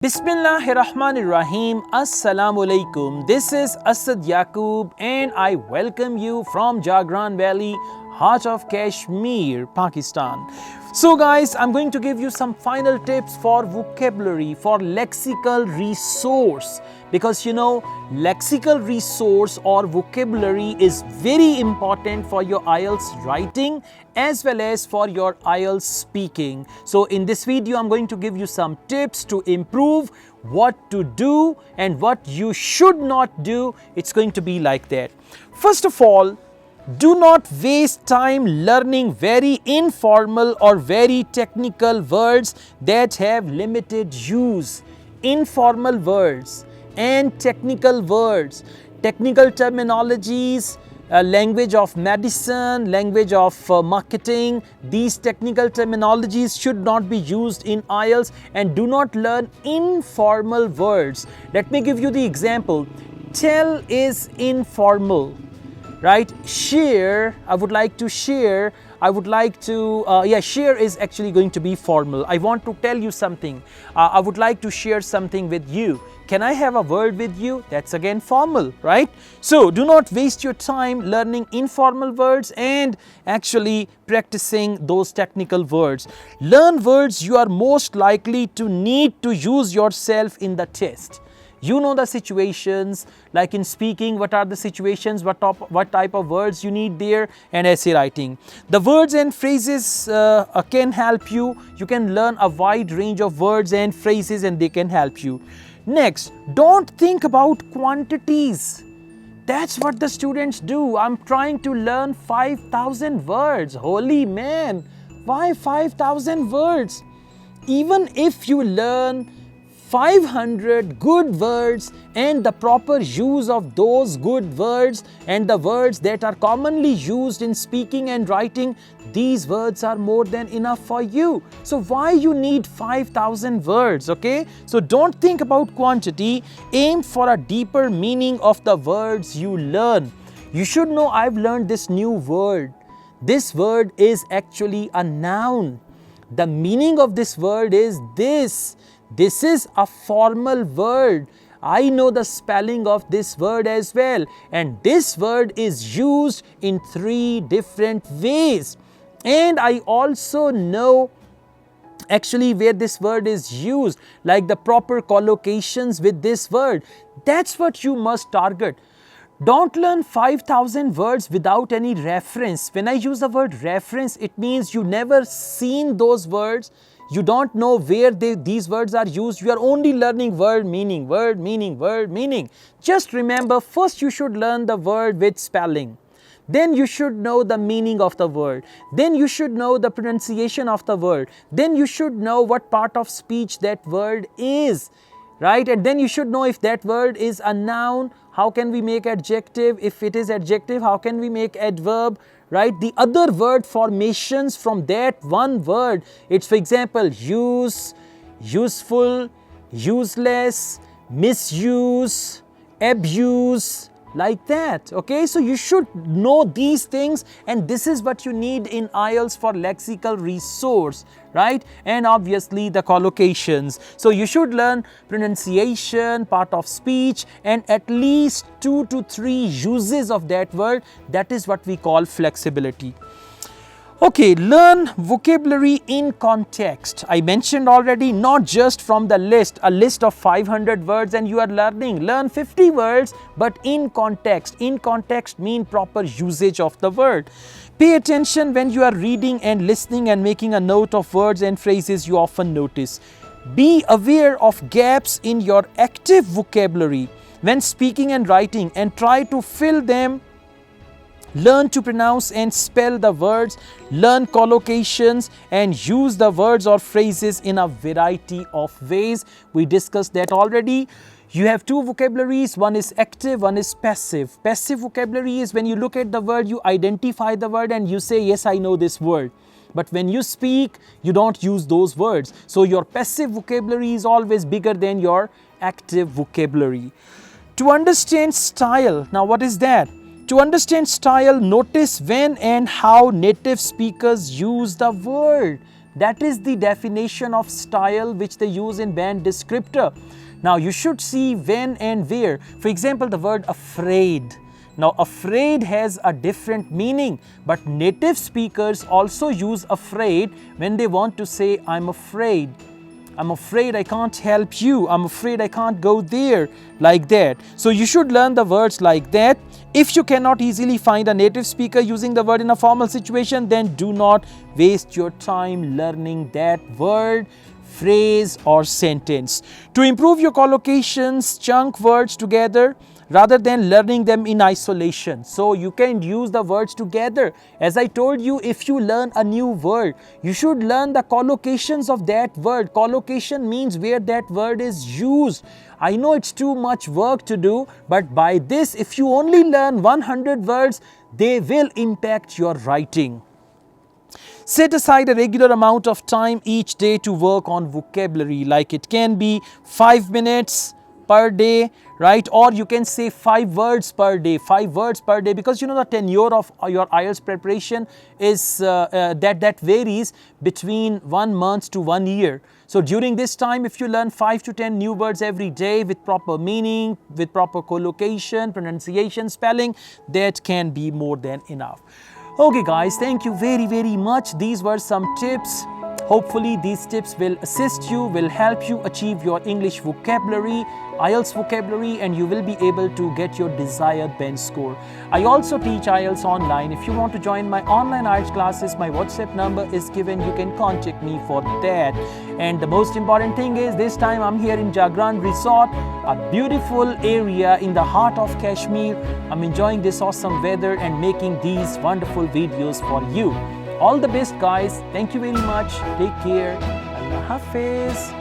Bismillahirrahmanirrahim. Assalamu alaikum. This is Asad Yaqub and I welcome you from Jagran Valley, heart of Kashmir, Pakistan. So guys, I'm going to give you some final tips for vocabulary, for lexical resource, because lexical resource or vocabulary is very important for your Ielts writing as well as for your Ielts speaking. So in this video, I'm going to give you some tips to improve what to do and what you should not do. It's going to be like that. First of all, do not waste time learning very informal or very technical words that have limited use. Informal words and technical words, technical terminologies, language of medicine, language of marketing, these technical terminologies should not be used in Ielts, and do not learn informal words. Let me give you the example. Tell is informal. Right? Share, I would like to share, share is actually going to be formal. I want to tell you something. I would like to share something with you. Can I have a word with you? That's again formal, right? So do not waste your time learning informal words and actually practicing those technical words. Learn words you are most likely to need to use yourself in the test. You know the situations, like in speaking, what are the situations, what type of words you need there, and essay writing. The words and phrases can help you. You can learn a wide range of words and phrases and they can help you. Next, don't think about quantities. That's what the students do. I'm trying to learn 5,000 words. Holy man, why 5,000 words? Even if you learn 500 good words and the proper use of those good words and the words that are commonly used in speaking and writing, these words are more than enough for you. So why you need 5,000 words, okay? So don't think about quantity, aim for a deeper meaning of the words you learn. You should know I've learned this new word. This word is actually a noun. The meaning of this word is this. This is a formal word. I know the spelling of this word as well, and this word is used in 3 different ways. And I also know actually where this word is used, like the proper collocations with this word. That's what you must target. Don't learn 5,000 words without any reference. When I use the word reference, it means you never seen those words. You don't know where these words are used. You are only learning word meaning, word meaning, word meaning. Just remember, first you should learn the word with spelling. Then you should know the meaning of the word. Then you should know the pronunciation of the word. Then you should know what part of speech that word is. Right? And then you should know if that word is a noun, how can we make adjective? If it is adjective, how can we make adverb? Right? The other word formations from that one word, it's for example, use, useful, useless, misuse, abuse, like that. Okay, so you should know these things, and this is what you need in Ielts for lexical resource, right? And obviously the collocations. So you should learn pronunciation, part of speech, and at least 2 to 3 uses of that word. That is what we call flexibility. Okay, learn vocabulary in context. I mentioned already, not just from the list, a list of 500 words and you are learning. Learn 50 words, but in context. In context mean proper usage of the word. Pay attention when you are reading and listening and making a note of words and phrases you often notice. Be aware of gaps in your active vocabulary when speaking and writing and try to fill them. Learn to pronounce and spell the words, learn collocations and use the words or phrases in a variety of ways. We discussed that already. You have 2 vocabularies, one is active, one is passive. Passive vocabulary is when you look at the word, you identify the word and you say, yes, I know this word. But when you speak, you don't use those words. So your passive vocabulary is always bigger than your active vocabulary. To understand style, now what is that? To understand style, notice when and how native speakers use the word. That is the definition of style which they use in band descriptor. Now you should see when and where. For example, the word afraid. Now afraid has a different meaning, but native speakers also use afraid when they want to say I'm afraid. I'm afraid I can't help you. I'm afraid I can't go there, like that. So you should learn the words like that. If you cannot easily find a native speaker using the word in a formal situation, then do not waste your time learning that word, phrase or sentence. To improve your collocations, chunk words together rather than learning them in isolation. So you can use the words together. As I told you, if you learn a new word, you should learn the collocations of that word. Collocation means where that word is used. I know it's too much work to do, but by this, if you only learn 100 words, they will impact your writing. Set aside a regular amount of time each day to work on vocabulary, like it can be 5 minutes per day, right? Or you can say 5 words per day, 5 words per day, because you know the tenure of your IELTS preparation is that varies between 1 month to 1 year. So during this time, if you learn 5 to 10 new words every day with proper meaning, with proper collocation, pronunciation, spelling, that can be more than enough. Okay guys, thank you very much. These were some tips. Hopefully these tips will assist you, will help you achieve your English vocabulary, IELTS vocabulary, and you will be able to get your desired bench score. I also teach IELTS online. If you want to join my online IELTS classes, my WhatsApp number is given. You can contact me for that. And the most important thing is, this time I'm here in Jagran Resort, a beautiful area in the heart of Kashmir. I'm enjoying this awesome weather and making these wonderful videos for you. All the best guys. Thank you very much. Take care. Allah Hafiz.